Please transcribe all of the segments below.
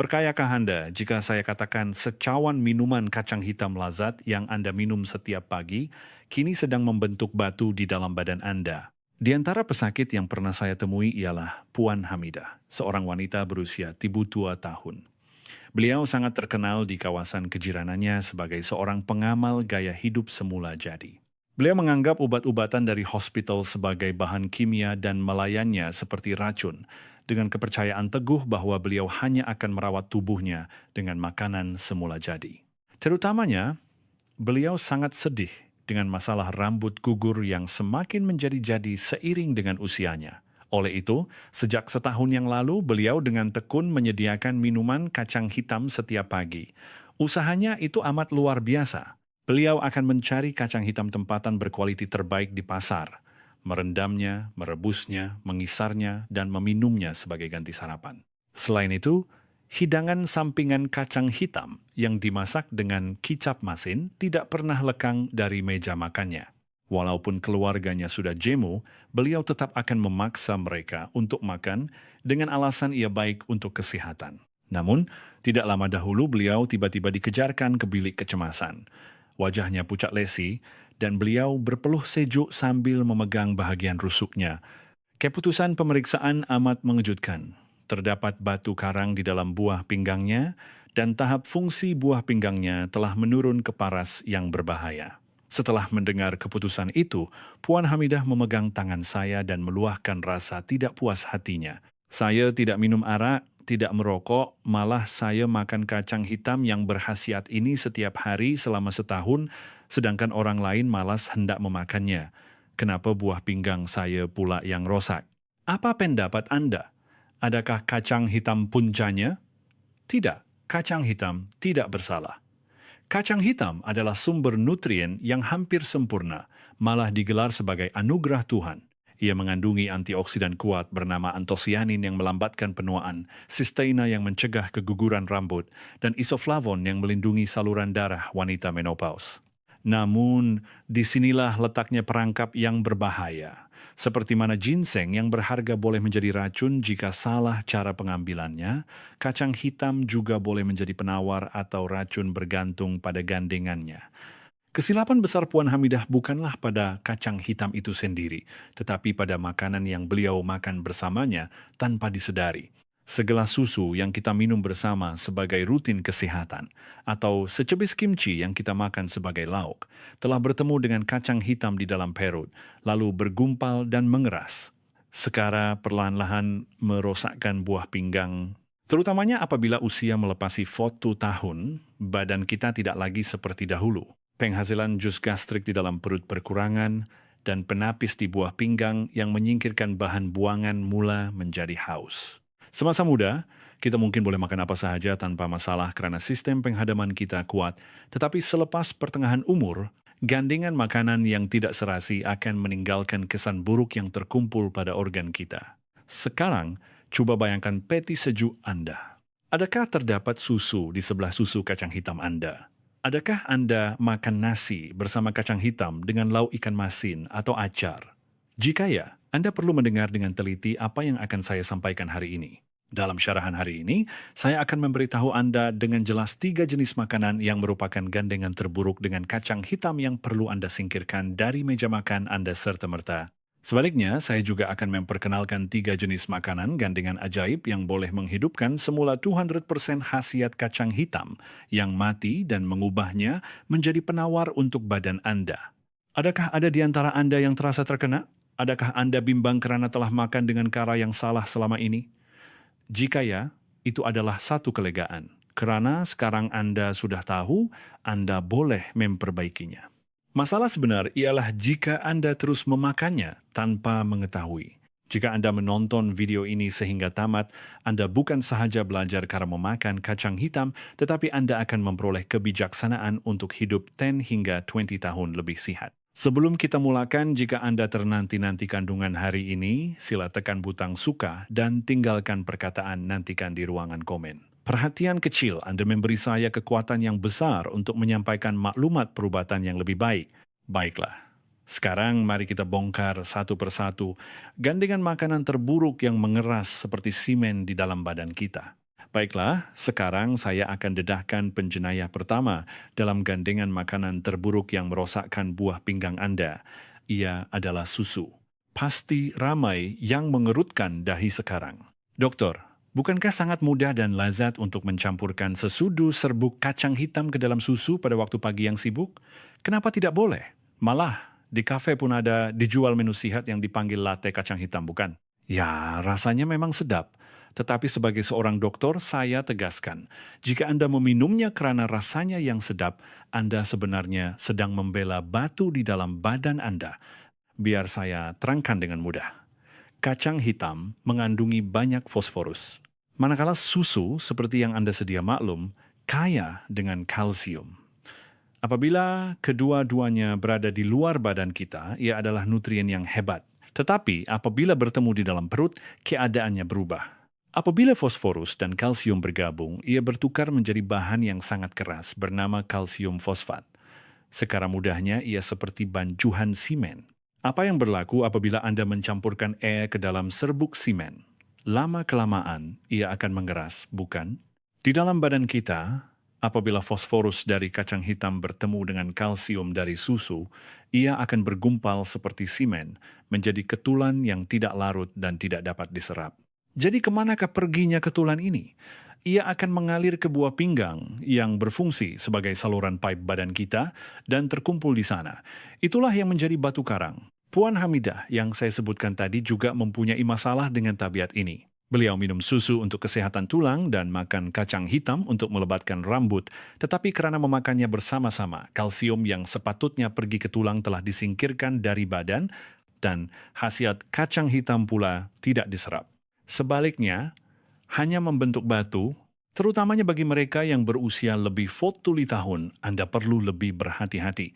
Perkayakah Anda jika saya katakan secawan minuman kacang hitam lazat yang Anda minum setiap pagi, kini sedang membentuk batu di dalam badan Anda? Di antara pesakit yang pernah saya temui ialah Puan Hamidah, seorang wanita berusia 32 tahun. Beliau sangat terkenal di kawasan kejiranannya sebagai seorang pengamal gaya hidup semula jadi. Beliau menganggap obat-obatan dari hospital sebagai bahan kimia dan melayannya seperti racun, dengan kepercayaan teguh bahwa beliau hanya akan merawat tubuhnya dengan makanan semula jadi. Terutamanya, beliau sangat sedih dengan masalah rambut gugur yang semakin menjadi-jadi seiring dengan usianya. Oleh itu, sejak setahun yang lalu, beliau dengan tekun menyediakan minuman kacang hitam setiap pagi. Usahanya itu amat luar biasa. Beliau akan mencari kacang hitam tempatan berkualiti terbaik di pasar, merendamnya, merebusnya, mengisarnya, dan meminumnya sebagai ganti sarapan. Selain itu, hidangan sampingan kacang hitam yang dimasak dengan kicap masin tidak pernah lekang dari meja makannya. Walaupun keluarganya sudah jemu, beliau tetap akan memaksa mereka untuk makan dengan alasan ia baik untuk kesehatan. Namun, tidak lama dahulu beliau tiba-tiba dikejarkan ke bilik kecemasan. Wajahnya pucat lesi, dan beliau berpeluh sejuk sambil memegang bahagian rusuknya. Keputusan pemeriksaan amat mengejutkan. Terdapat batu karang di dalam buah pinggangnya, dan tahap fungsi buah pinggangnya telah menurun ke paras yang berbahaya. Setelah mendengar keputusan itu, Puan Hamidah memegang tangan saya dan meluahkan rasa tidak puas hatinya. Saya tidak minum arak, tidak merokok, malah saya makan kacang hitam yang berkhasiat ini setiap hari selama setahun, sedangkan orang lain malas hendak memakannya. Kenapa buah pinggang saya pula yang rosak? Apa pendapat Anda? Adakah kacang hitam puncanya? Tidak, kacang hitam tidak bersalah. Kacang hitam adalah sumber nutrien yang hampir sempurna, malah digelar sebagai anugerah Tuhan. Ia mengandungi antioksidan kuat bernama antosianin yang melambatkan penuaan, sisteina yang mencegah keguguran rambut, dan isoflavon yang melindungi saluran darah wanita menopause. Namun, disinilah letaknya perangkap yang berbahaya. Seperti mana ginseng yang berharga boleh menjadi racun jika salah cara pengambilannya, kacang hitam juga boleh menjadi penawar atau racun bergantung pada gandengannya. Kesilapan besar Puan Hamidah bukanlah pada kacang hitam itu sendiri, tetapi pada makanan yang beliau makan bersamanya tanpa disedari. Segelas susu yang kita minum bersama sebagai rutin kesehatan, atau secebis kimchi yang kita makan sebagai lauk, telah bertemu dengan kacang hitam di dalam perut, lalu bergumpal dan mengeras. Sekara perlahan-lahan merosakkan buah pinggang. Terutamanya apabila usia melepasi 40 tahun, badan kita tidak lagi seperti dahulu. Penghasilan jus gastrik di dalam perut berkurangan, dan penapis di buah pinggang yang menyingkirkan bahan buangan mula menjadi haus. Semasa muda, kita mungkin boleh makan apa sahaja tanpa masalah karena sistem penghadaman kita kuat, tetapi selepas pertengahan umur, gandengan makanan yang tidak serasi akan meninggalkan kesan buruk yang terkumpul pada organ kita. Sekarang, coba bayangkan peti sejuk Anda. Adakah terdapat susu di sebelah susu kacang hitam Anda? Adakah Anda makan nasi bersama kacang hitam dengan lauk ikan masin atau acar? Jika ya, Anda perlu mendengar dengan teliti apa yang akan saya sampaikan hari ini. Dalam syarahan hari ini, saya akan memberitahu Anda dengan jelas 3 jenis makanan yang merupakan gandengan terburuk dengan kacang hitam yang perlu Anda singkirkan dari meja makan Anda serta-merta. Sebaliknya, saya juga akan memperkenalkan 3 jenis makanan gandengan ajaib yang boleh menghidupkan semula 200% khasiat kacang hitam yang mati dan mengubahnya menjadi penawar untuk badan Anda. Adakah ada di antara Anda yang terasa terkena? Adakah Anda bimbang karena telah makan dengan cara yang salah selama ini? Jika ya, itu adalah satu kelegaan. Karena sekarang Anda sudah tahu, Anda boleh memperbaikinya. Masalah sebenar ialah jika Anda terus memakannya tanpa mengetahui. Jika Anda menonton video ini sehingga tamat, Anda bukan sahaja belajar cara memakan kacang hitam, tetapi Anda akan memperoleh kebijaksanaan untuk hidup 10 hingga 20 tahun lebih sihat. Sebelum kita mulakan, jika Anda ternanti-nanti kandungan hari ini, sila tekan butang suka dan tinggalkan perkataan nantikan di ruangan komen. Perhatian kecil Anda memberi saya kekuatan yang besar untuk menyampaikan maklumat perubatan yang lebih baik. Baiklah, sekarang mari kita bongkar satu persatu gandengan makanan terburuk yang mengeras seperti simen di dalam badan kita. Baiklah, sekarang saya akan dedahkan penjenayah pertama dalam gandengan makanan terburuk yang merosakkan buah pinggang Anda. Ia adalah susu. Pasti ramai yang mengerutkan dahi sekarang. Dokter, bukankah sangat mudah dan lazat untuk mencampurkan sesudu serbuk kacang hitam ke dalam susu pada waktu pagi yang sibuk? Kenapa tidak boleh? Malah, di kafe pun ada dijual menu sihat yang dipanggil latte kacang hitam, bukan? Ya, rasanya memang sedap. Tetapi sebagai seorang dokter, saya tegaskan, jika Anda meminumnya karena rasanya yang sedap, Anda sebenarnya sedang membela batu di dalam badan Anda. Biar saya terangkan dengan mudah. Kacang hitam mengandungi banyak fosforus. Manakala susu, seperti yang Anda sedia maklum, kaya dengan kalsium. Apabila kedua-duanya berada di luar badan kita, ia adalah nutrien yang hebat. Tetapi apabila bertemu di dalam perut, keadaannya berubah. Apabila fosforus dan kalsium bergabung, ia bertukar menjadi bahan yang sangat keras bernama kalsium fosfat. Secara mudahnya, ia seperti banjuhan simen. Apa yang berlaku apabila Anda mencampurkan air ke dalam serbuk simen? Lama-kelamaan, ia akan mengeras, bukan? Di dalam badan kita, apabila fosforus dari kacang hitam bertemu dengan kalsium dari susu, ia akan bergumpal seperti simen, menjadi ketulan yang tidak larut dan tidak dapat diserap. Jadi kemanakah perginya ketulan ini? Ia akan mengalir ke buah pinggang yang berfungsi sebagai saluran pipe badan kita dan terkumpul di sana. Itulah yang menjadi batu karang. Puan Hamidah yang saya sebutkan tadi juga mempunyai masalah dengan tabiat ini. Beliau minum susu untuk kesehatan tulang dan makan kacang hitam untuk melebatkan rambut, tetapi karena memakannya bersama-sama, kalsium yang sepatutnya pergi ke tulang telah disingkirkan dari badan dan khasiat kacang hitam pula tidak diserap. Sebaliknya, hanya membentuk batu, terutamanya bagi mereka yang berusia lebih 40 tahun, Anda perlu lebih berhati-hati.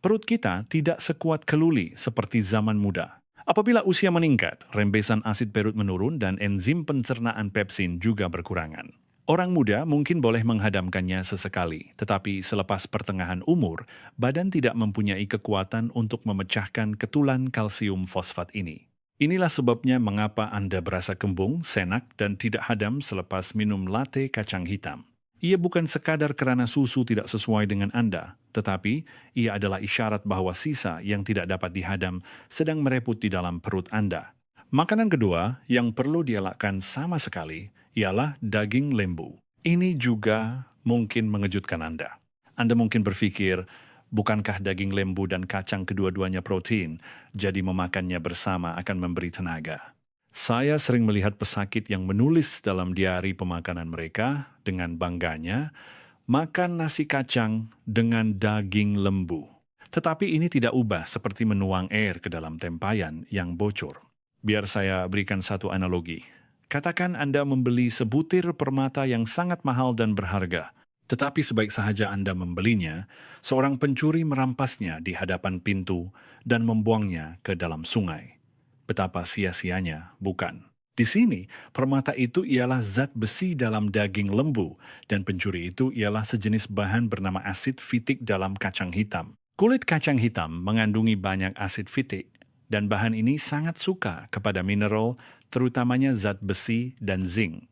Perut kita tidak sekuat keluli seperti zaman muda. Apabila usia meningkat, rembesan asid perut menurun dan enzim pencernaan pepsin juga berkurangan. Orang muda mungkin boleh menghadamkannya sesekali, tetapi selepas pertengahan umur, badan tidak mempunyai kekuatan untuk memecahkan ketulan kalsium fosfat ini. Inilah sebabnya mengapa Anda berasa kembung, senak, dan tidak hadam selepas minum latte kacang hitam. Ia bukan sekadar kerana susu tidak sesuai dengan Anda, tetapi ia adalah isyarat bahwa sisa yang tidak dapat dihadam sedang mereput di dalam perut Anda. Makanan kedua yang perlu dielakkan sama sekali ialah daging lembu. Ini juga mungkin mengejutkan Anda. Anda mungkin berpikir, bukankah daging lembu dan kacang kedua-duanya protein, jadi memakannya bersama akan memberi tenaga? Saya sering melihat pesakit yang menulis dalam diari pemakanan mereka dengan bangganya, makan nasi kacang dengan daging lembu. Tetapi ini tidak ubah seperti menuang air ke dalam tempayan yang bocor. Biar saya berikan satu analogi. Katakan Anda membeli sebutir permata yang sangat mahal dan berharga. Tetapi sebaik sahaja Anda membelinya, seorang pencuri merampasnya di hadapan pintu dan membuangnya ke dalam sungai. Betapa sia-sianya, bukan? Di sini, permata itu ialah zat besi dalam daging lembu, dan pencuri itu ialah sejenis bahan bernama asid fitik dalam kacang hitam. Kulit kacang hitam mengandungi banyak asid fitik, dan bahan ini sangat suka kepada mineral, terutamanya zat besi dan zinc.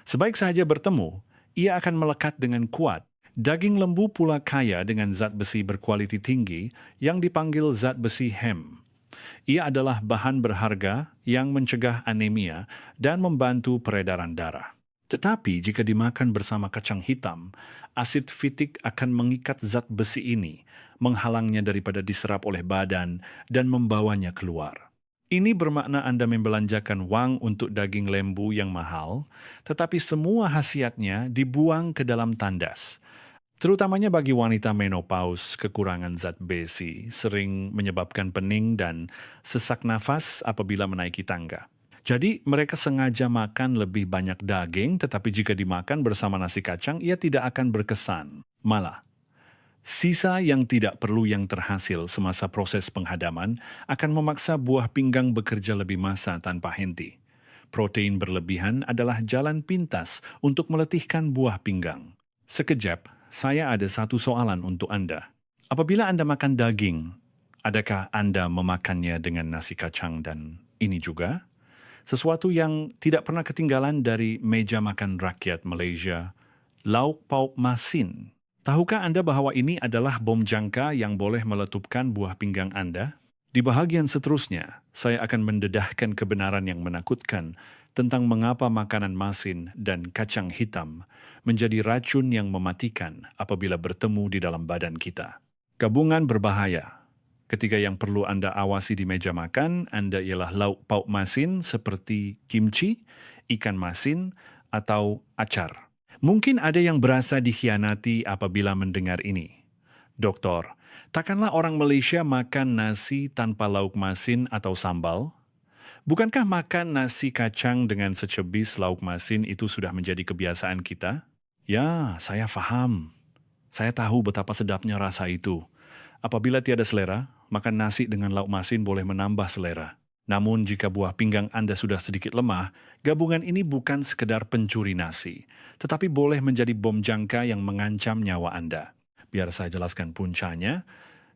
Sebaik sahaja bertemu, ia akan melekat dengan kuat. Daging lembu pula kaya dengan zat besi berkualiti tinggi yang dipanggil zat besi Hem. Ia adalah bahan berharga yang mencegah anemia dan membantu peredaran darah. Tetapi jika dimakan bersama kacang hitam, asid fitik akan mengikat zat besi ini, menghalangnya daripada diserap oleh badan dan membawanya keluar. Ini bermakna Anda membelanjakan wang untuk daging lembu yang mahal, tetapi semua khasiatnya dibuang ke dalam tandas. Terutamanya bagi wanita menopause, kekurangan zat besi sering menyebabkan pening dan sesak nafas apabila menaiki tangga. Jadi mereka sengaja makan lebih banyak daging, tetapi jika dimakan bersama nasi kacang, ia tidak akan berkesan. Malah, sisa yang tidak perlu yang terhasil semasa proses penghadaman akan memaksa buah pinggang bekerja lebih masa tanpa henti. Protein berlebihan adalah jalan pintas untuk meletihkan buah pinggang. Sekejap, saya ada satu soalan untuk Anda. Apabila Anda makan daging, adakah Anda memakannya dengan nasi kacang dan ini juga? Sesuatu yang tidak pernah ketinggalan dari meja makan rakyat Malaysia, lauk pauk masin. Tahukah Anda bahwa ini adalah bom jangka yang boleh meletupkan buah pinggang Anda? Di bahagian seterusnya, saya akan mendedahkan kebenaran yang menakutkan tentang mengapa makanan masin dan kacang hitam menjadi racun yang mematikan apabila bertemu di dalam badan kita. Gabungan berbahaya. Ketika yang perlu Anda awasi di meja makan, Anda ialah lauk pauk masin seperti kimchi, ikan masin, atau acar. Mungkin ada yang berasa dikhianati apabila mendengar ini. Doktor, takkanlah orang Malaysia makan nasi tanpa lauk masin atau sambal? Bukankah makan nasi kacang dengan secebis lauk masin itu sudah menjadi kebiasaan kita? Ya, saya faham. Saya tahu betapa sedapnya rasa itu. Apabila tiada selera, makan nasi dengan lauk masin boleh menambah selera. Namun jika buah pinggang Anda sudah sedikit lemah, gabungan ini bukan sekedar pencuri nasi, tetapi boleh menjadi bom jangka yang mengancam nyawa Anda. Biar saya jelaskan puncanya.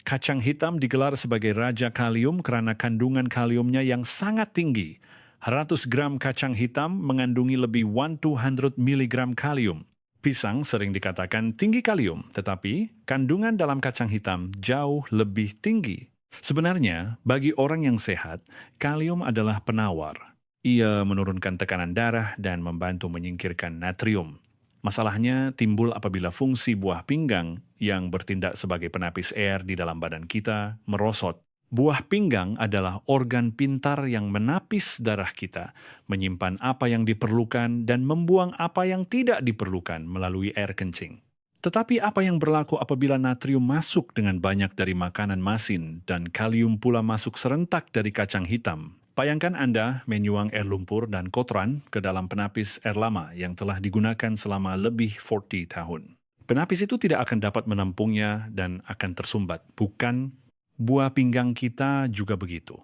Kacang hitam digelar sebagai raja kalium karena kandungan kaliumnya yang sangat tinggi. 100 gram kacang hitam mengandungi lebih 100 mg kalium. Pisang sering dikatakan tinggi kalium, tetapi kandungan dalam kacang hitam jauh lebih tinggi. Sebenarnya, bagi orang yang sehat, kalium adalah penawar. Ia menurunkan tekanan darah dan membantu menyingkirkan natrium. Masalahnya timbul apabila fungsi buah pinggang yang bertindak sebagai penapis air di dalam badan kita merosot. Buah pinggang adalah organ pintar yang menapis darah kita, menyimpan apa yang diperlukan dan membuang apa yang tidak diperlukan melalui air kencing. Tetapi apa yang berlaku apabila natrium masuk dengan banyak dari makanan masin dan kalium pula masuk serentak dari kacang hitam? Bayangkan Anda menyuang air lumpur dan kotoran ke dalam penapis air lama yang telah digunakan selama lebih 40 tahun. Penapis itu tidak akan dapat menampungnya dan akan tersumbat. Bukan buah pinggang kita juga begitu.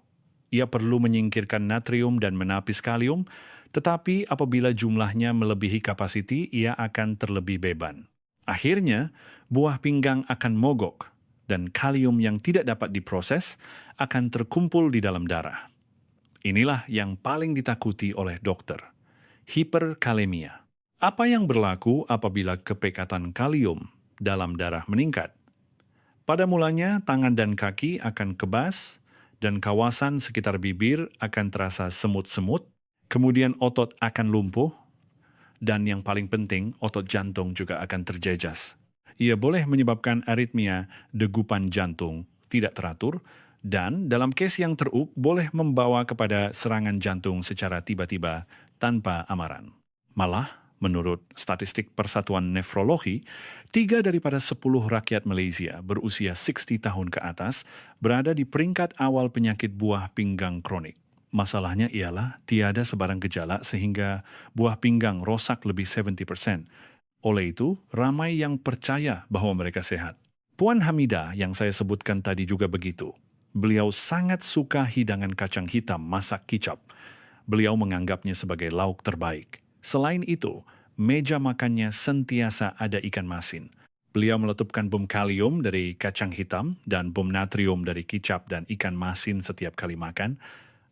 Ia perlu menyingkirkan natrium dan menapis kalium, tetapi apabila jumlahnya melebihi kapasiti, ia akan terlebih beban. Akhirnya, buah pinggang akan mogok dan kalium yang tidak dapat diproses akan terkumpul di dalam darah. Inilah yang paling ditakuti oleh dokter, hiperkalemia. Apa yang berlaku apabila kepekatan kalium dalam darah meningkat? Pada mulanya, tangan dan kaki akan kebas dan kawasan sekitar bibir akan terasa semut-semut, kemudian otot akan lumpuh, dan yang paling penting, otot jantung juga akan terjejas. Ia boleh menyebabkan aritmia, degupan jantung, tidak teratur, dan dalam kes yang teruk boleh membawa kepada serangan jantung secara tiba-tiba tanpa amaran. Malah, menurut statistik Persatuan Nefrologi, 3 daripada 10 rakyat Malaysia berusia 60 tahun ke atas berada di peringkat awal penyakit buah pinggang kronik. Masalahnya ialah tiada sebarang gejala sehingga buah pinggang rosak lebih 70%. Oleh itu, ramai yang percaya bahwa mereka sehat. Puan Hamidah yang saya sebutkan tadi juga begitu. Beliau sangat suka hidangan kacang hitam masak kicap. Beliau menganggapnya sebagai lauk terbaik. Selain itu, meja makannya sentiasa ada ikan masin. Beliau meletupkan bom kalium dari kacang hitam dan bom natrium dari kicap dan ikan masin setiap kali makan.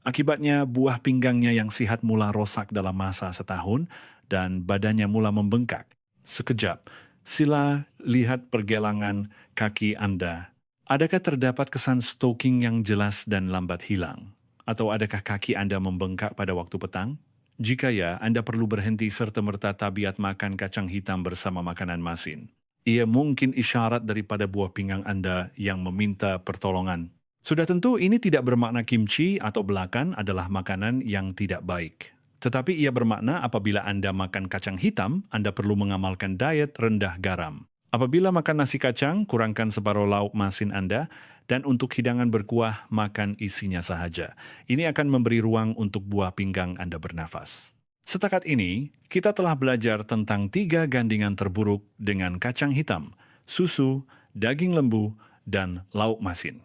Akibatnya, buah pinggangnya yang sihat mula rosak dalam masa setahun dan badannya mula membengkak. Sekejap, sila lihat pergelangan kaki Anda. Adakah terdapat kesan stoking yang jelas dan lambat hilang? Atau adakah kaki Anda membengkak pada waktu petang? Jika ya, Anda perlu berhenti serta-merta tabiat makan kacang hitam bersama makanan masin. Ia mungkin isyarat daripada buah pinggang Anda yang meminta pertolongan. Sudah tentu ini tidak bermakna kimchi atau belacan adalah makanan yang tidak baik. Tetapi ia bermakna apabila Anda makan kacang hitam, Anda perlu mengamalkan diet rendah garam. Apabila makan nasi kacang, kurangkan separuh lauk masin Anda, dan untuk hidangan berkuah, makan isinya sahaja. Ini akan memberi ruang untuk buah pinggang Anda bernafas. Setakat ini, kita telah belajar tentang 3 gandingan terburuk dengan kacang hitam, susu, daging lembu, dan lauk masin.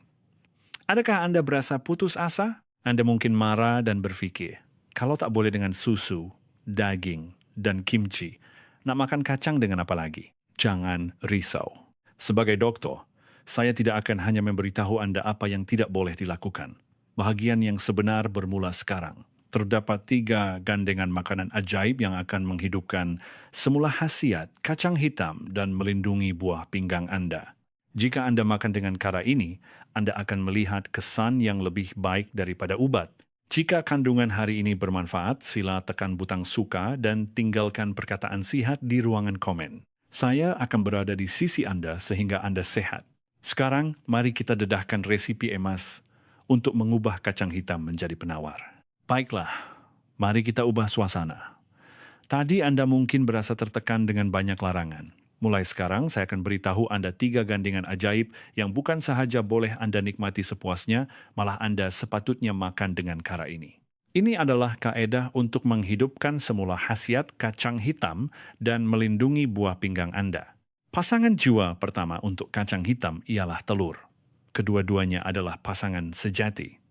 Adakah Anda berasa putus asa? Anda mungkin marah dan berpikir, kalau tak boleh dengan susu, daging, dan kimchi, nak makan kacang dengan apa lagi? Jangan risau. Sebagai dokter, saya tidak akan hanya memberitahu Anda apa yang tidak boleh dilakukan. Bahagian yang sebenar bermula sekarang. terdapat 3 gandengan makanan ajaib yang akan menghidupkan semula khasiat kacang hitam dan melindungi buah pinggang Anda. Jika Anda makan dengan cara ini, Anda akan melihat kesan yang lebih baik daripada ubat. Jika kandungan hari ini bermanfaat, sila tekan butang suka dan tinggalkan perkataan sihat di ruangan komen. Saya akan berada di sisi Anda sehingga Anda sehat. Sekarang, mari kita dedahkan resipi emas untuk mengubah kacang hitam menjadi penawar. Baiklah, mari kita ubah suasana. Tadi Anda mungkin berasa tertekan dengan banyak larangan. Mulai sekarang, saya akan beritahu Anda 3 gandengan ajaib yang bukan sahaja boleh Anda nikmati sepuasnya, malah Anda sepatutnya makan dengan cara ini. Ini adalah kaedah untuk menghidupkan semula khasiat kacang hitam dan melindungi buah pinggang Anda. Pasangan jiwa pertama untuk kacang hitam ialah telur. Kedua-duanya adalah pasangan sejati.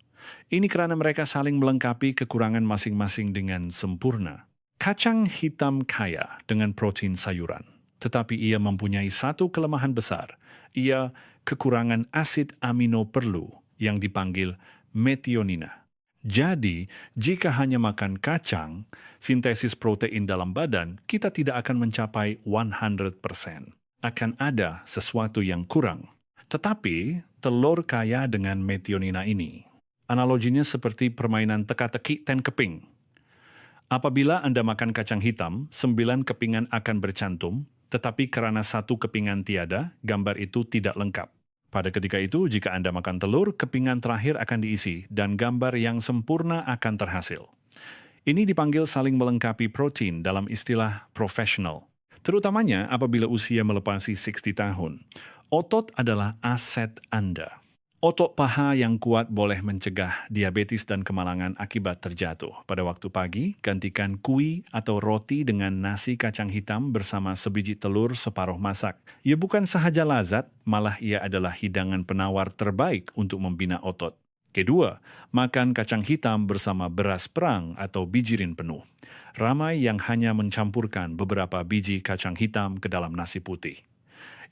Ini karena mereka saling melengkapi kekurangan masing-masing dengan sempurna. Kacang hitam kaya dengan protein sayuran, tetapi ia mempunyai satu kelemahan besar. Ia kekurangan asid amino perlu yang dipanggil metionina. Jadi, jika hanya makan kacang, sintesis protein dalam badan kita tidak akan mencapai 100%. Akan ada sesuatu yang kurang. Tetapi, telur kaya dengan metionina ini. Analoginya seperti permainan teka-teki ten keping. Apabila Anda makan kacang hitam, 9 kepingan akan bercantum, tetapi karena 1 kepingan tiada, gambar itu tidak lengkap. Pada ketika itu, jika Anda makan telur, kepingan terakhir akan diisi dan gambar yang sempurna akan terhasil. Ini dipanggil saling melengkapi protein dalam istilah profesional. Terutamanya apabila usia melepasi 60 tahun. Otot adalah aset Anda. Otot paha yang kuat boleh mencegah diabetes dan kemalangan akibat terjatuh. Pada waktu pagi, gantikan kui atau roti dengan nasi kacang hitam bersama sebiji telur separuh masak. Ia bukan sahaja lazat, malah ia adalah hidangan penawar terbaik untuk membina otot. Kedua, makan kacang hitam bersama beras perang atau bijirin penuh. Ramai yang hanya mencampurkan beberapa biji kacang hitam ke dalam nasi putih.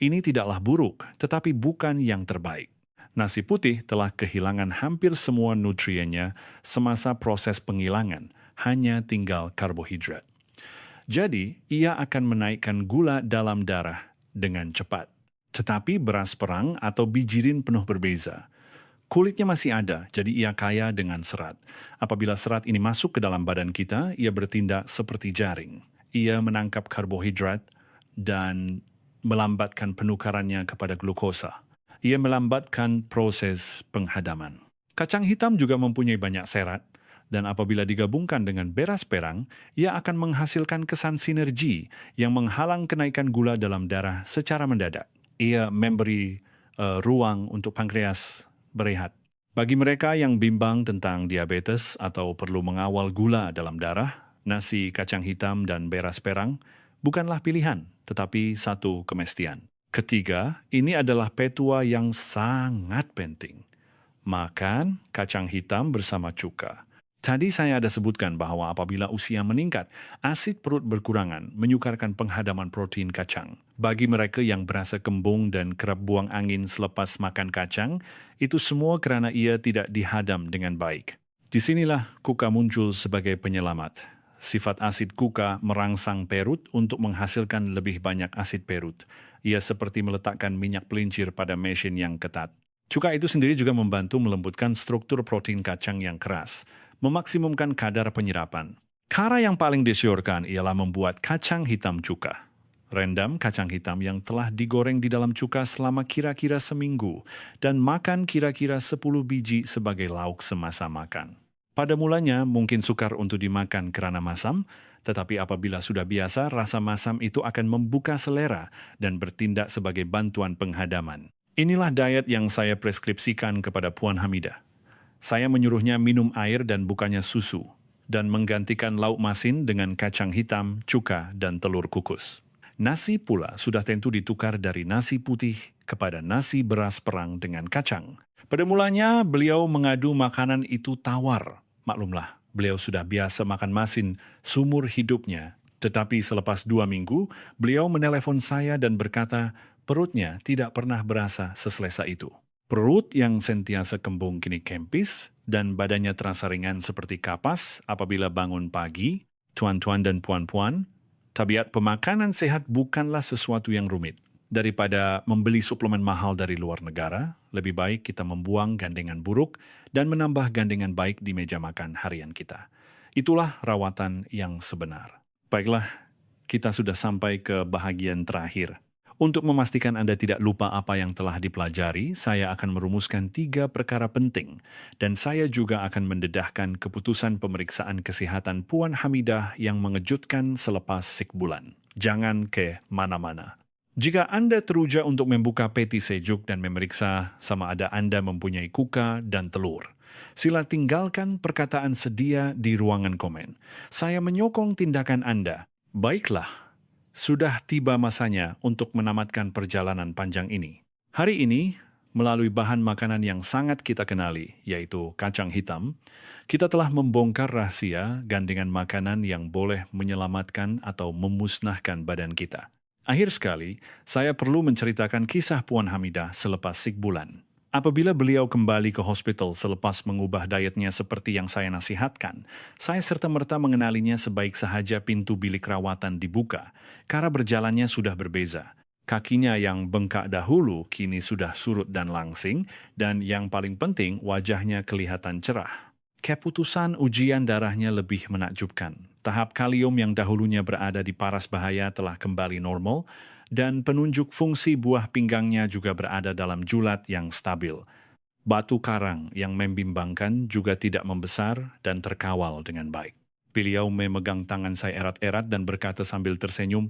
Ini tidaklah buruk, tetapi bukan yang terbaik. Nasi putih telah kehilangan hampir semua nutriennya semasa proses penghilangan, hanya tinggal karbohidrat. Jadi, ia akan menaikkan gula dalam darah dengan cepat. Tetapi beras perang atau bijirin penuh berbeza. Kulitnya masih ada, jadi ia kaya dengan serat. Apabila serat ini masuk ke dalam badan kita, ia bertindak seperti jaring. Ia menangkap karbohidrat dan melambatkan penukarannya kepada glukosa. Ia melambatkan proses penghadaman. Kacang hitam juga mempunyai banyak serat, dan apabila digabungkan dengan beras perang, ia akan menghasilkan kesan sinergi yang menghalang kenaikan gula dalam darah secara mendadak. Ia memberi ruang untuk pankreas berehat. Bagi mereka yang bimbang tentang diabetes atau perlu mengawal gula dalam darah, nasi kacang hitam dan beras perang bukanlah pilihan, tetapi satu kemestian. Ketiga, ini adalah petua yang sangat penting. Makan kacang hitam bersama cuka. Tadi saya ada sebutkan bahwa apabila usia meningkat, asid perut berkurangan, menyukarkan penghadaman protein kacang. Bagi mereka yang berasa kembung dan kerap buang angin selepas makan kacang, itu semua kerana ia tidak dihadam dengan baik. Disinilah kuka muncul sebagai penyelamat. Sifat asid kuka merangsang perut untuk menghasilkan lebih banyak asid perut. Ia seperti meletakkan minyak pelincir pada mesin yang ketat. Cuka itu sendiri juga membantu melembutkan struktur protein kacang yang keras, memaksimumkan kadar penyerapan. Cara yang paling disyorkan ialah membuat kacang hitam cuka. Rendam kacang hitam yang telah digoreng di dalam cuka selama kira-kira seminggu dan makan kira-kira 10 biji sebagai lauk semasa makan. Pada mulanya mungkin sukar untuk dimakan kerana masam, tetapi apabila sudah biasa, rasa masam itu akan membuka selera dan bertindak sebagai bantuan penghadaman. Inilah diet yang saya preskripsikan kepada Puan Hamidah. Saya menyuruhnya minum air dan bukannya susu, dan menggantikan lauk masin dengan kacang hitam, cuka, dan telur kukus. Nasi pula sudah tentu ditukar dari nasi putih kepada nasi beras perang dengan kacang. Pada mulanya, beliau mengadu makanan itu tawar. Maklumlah, beliau sudah biasa makan masin seumur hidupnya. Tetapi selepas 2 minggu, beliau menelepon saya dan berkata perutnya tidak pernah berasa seselesa itu. Perut yang sentiasa kembung kini kempis, dan badannya terasa ringan seperti kapas apabila bangun pagi. Tuan-tuan dan puan-puan, tabiat pemakanan sehat bukanlah sesuatu yang rumit. Daripada membeli suplemen mahal dari luar negara, lebih baik kita membuang gandengan buruk dan menambah gandengan baik di meja makan harian kita. Itulah rawatan yang sebenar. Baiklah, kita sudah sampai ke bahagian terakhir. Untuk memastikan Anda tidak lupa apa yang telah dipelajari, saya akan merumuskan 3 perkara penting dan saya juga akan mendedahkan keputusan pemeriksaan kesehatan Puan Hamidah yang mengejutkan selepas sikbulan. Jangan ke mana-mana. Jika Anda teruja untuk membuka peti sejuk dan memeriksa sama ada Anda mempunyai kuka dan telur, sila tinggalkan perkataan sedia di ruangan komen. Saya menyokong tindakan Anda. Baiklah. Sudah tiba masanya untuk menamatkan perjalanan panjang ini. Hari ini, melalui bahan makanan yang sangat kita kenali, yaitu kacang hitam, kita telah membongkar rahasia gandengan makanan yang boleh menyelamatkan atau memusnahkan badan kita. Akhir sekali, saya perlu menceritakan kisah Puan Hamidah selepas sikbulan. Apabila beliau kembali ke hospital selepas mengubah dietnya seperti yang saya nasihatkan, saya serta-merta mengenalinya sebaik sahaja pintu bilik rawatan dibuka. Cara berjalannya sudah berbeza. Kakinya yang bengkak dahulu kini sudah surut dan langsing, dan yang paling penting wajahnya kelihatan cerah. Keputusan ujian darahnya lebih menakjubkan. Tahap kalium yang dahulunya berada di paras bahaya telah kembali normal, dan penunjuk fungsi buah pinggangnya juga berada dalam julat yang stabil. Batu karang yang membimbangkan juga tidak membesar dan terkawal dengan baik. Beliau memegang tangan saya erat-erat dan berkata sambil tersenyum,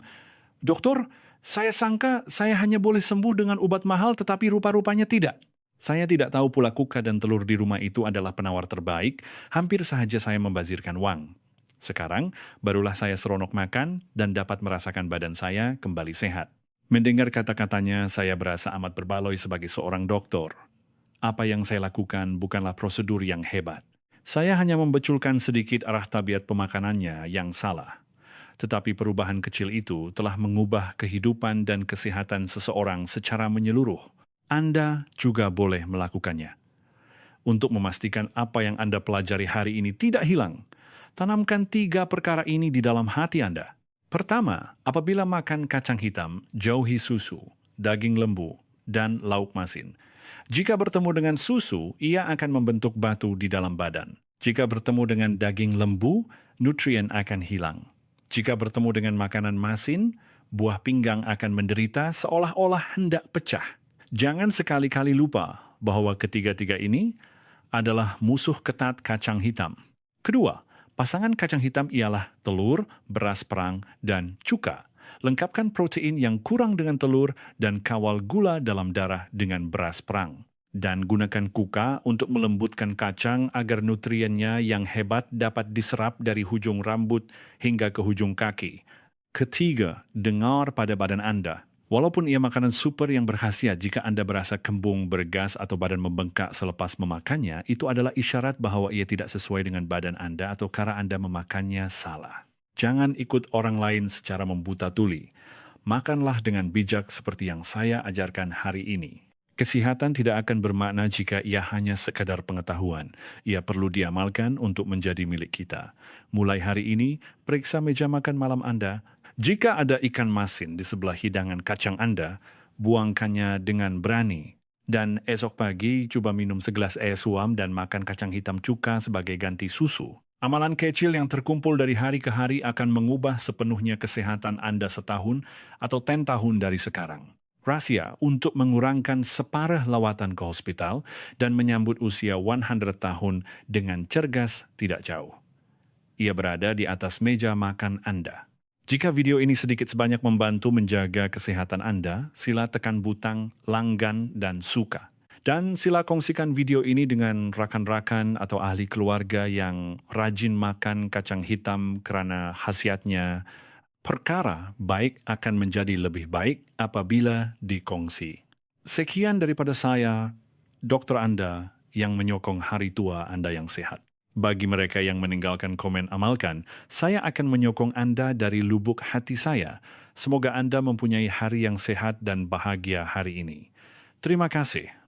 "Doktor, saya sangka saya hanya boleh sembuh dengan obat mahal tetapi rupa-rupanya tidak." Saya tidak tahu pula kuka dan telur di rumah itu adalah penawar terbaik, hampir saja saya membazirkan wang. Sekarang, barulah saya seronok makan dan dapat merasakan badan saya kembali sehat. Mendengar kata-katanya, saya berasa amat berbaloi sebagai seorang dokter. Apa yang saya lakukan bukanlah prosedur yang hebat. Saya hanya membeculkan sedikit arah tabiat pemakanannya yang salah. Tetapi perubahan kecil itu telah mengubah kehidupan dan kesehatan seseorang secara menyeluruh. Anda juga boleh melakukannya. Untuk memastikan apa yang Anda pelajari hari ini tidak hilang, tanamkan 3 perkara ini di dalam hati Anda. Pertama, apabila makan kacang hitam, jauhi susu, daging lembu, dan lauk masin. Jika bertemu dengan susu, ia akan membentuk batu di dalam badan. Jika bertemu dengan daging lembu, nutrien akan hilang. Jika bertemu dengan makanan masin, buah pinggang akan menderita seolah-olah hendak pecah. Jangan sekali-kali lupa bahwa ketiga-tiga ini adalah musuh ketat kacang hitam. Kedua, pasangan kacang hitam ialah telur, beras perang, dan cuka. Lengkapkan protein yang kurang dengan telur dan kawal gula dalam darah dengan beras perang. Dan gunakan kuka untuk melembutkan kacang agar nutriennya yang hebat dapat diserap dari hujung rambut hingga ke hujung kaki. Ketiga, dengar pada badan Anda. Walaupun ia makanan super yang berkhasiat, jika Anda berasa kembung, bergas, atau badan membengkak selepas memakannya, itu adalah isyarat bahwa ia tidak sesuai dengan badan Anda atau cara Anda memakannya salah. Jangan ikut orang lain secara membuta tuli. Makanlah dengan bijak seperti yang saya ajarkan hari ini. Kesehatan tidak akan bermakna jika ia hanya sekadar pengetahuan. Ia perlu diamalkan untuk menjadi milik kita. Mulai hari ini, periksa meja makan malam Anda. Jika ada ikan masin di sebelah hidangan kacang Anda, buangkannya dengan berani. Dan esok pagi, coba minum segelas air suam dan makan kacang hitam cuka sebagai ganti susu. Amalan kecil yang terkumpul dari hari ke hari akan mengubah sepenuhnya kesehatan Anda setahun atau 10 tahun dari sekarang. Rahasia untuk mengurangkan separuh lawatan ke hospital dan menyambut usia 100 tahun dengan cergas tidak jauh. Ia berada di atas meja makan Anda. Jika video ini sedikit sebanyak membantu menjaga kesehatan Anda, sila tekan butang langgan dan suka. Dan sila kongsikan video ini dengan rakan-rakan atau ahli keluarga yang rajin makan kacang hitam kerana khasiatnya. Perkara baik akan menjadi lebih baik apabila dikongsi. Sekian daripada saya, dokter Anda yang menyokong hari tua Anda yang sehat. Bagi mereka yang meninggalkan komen amalkan, saya akan menyokong Anda dari lubuk hati saya. Semoga Anda mempunyai hari yang sehat dan bahagia hari ini. Terima kasih.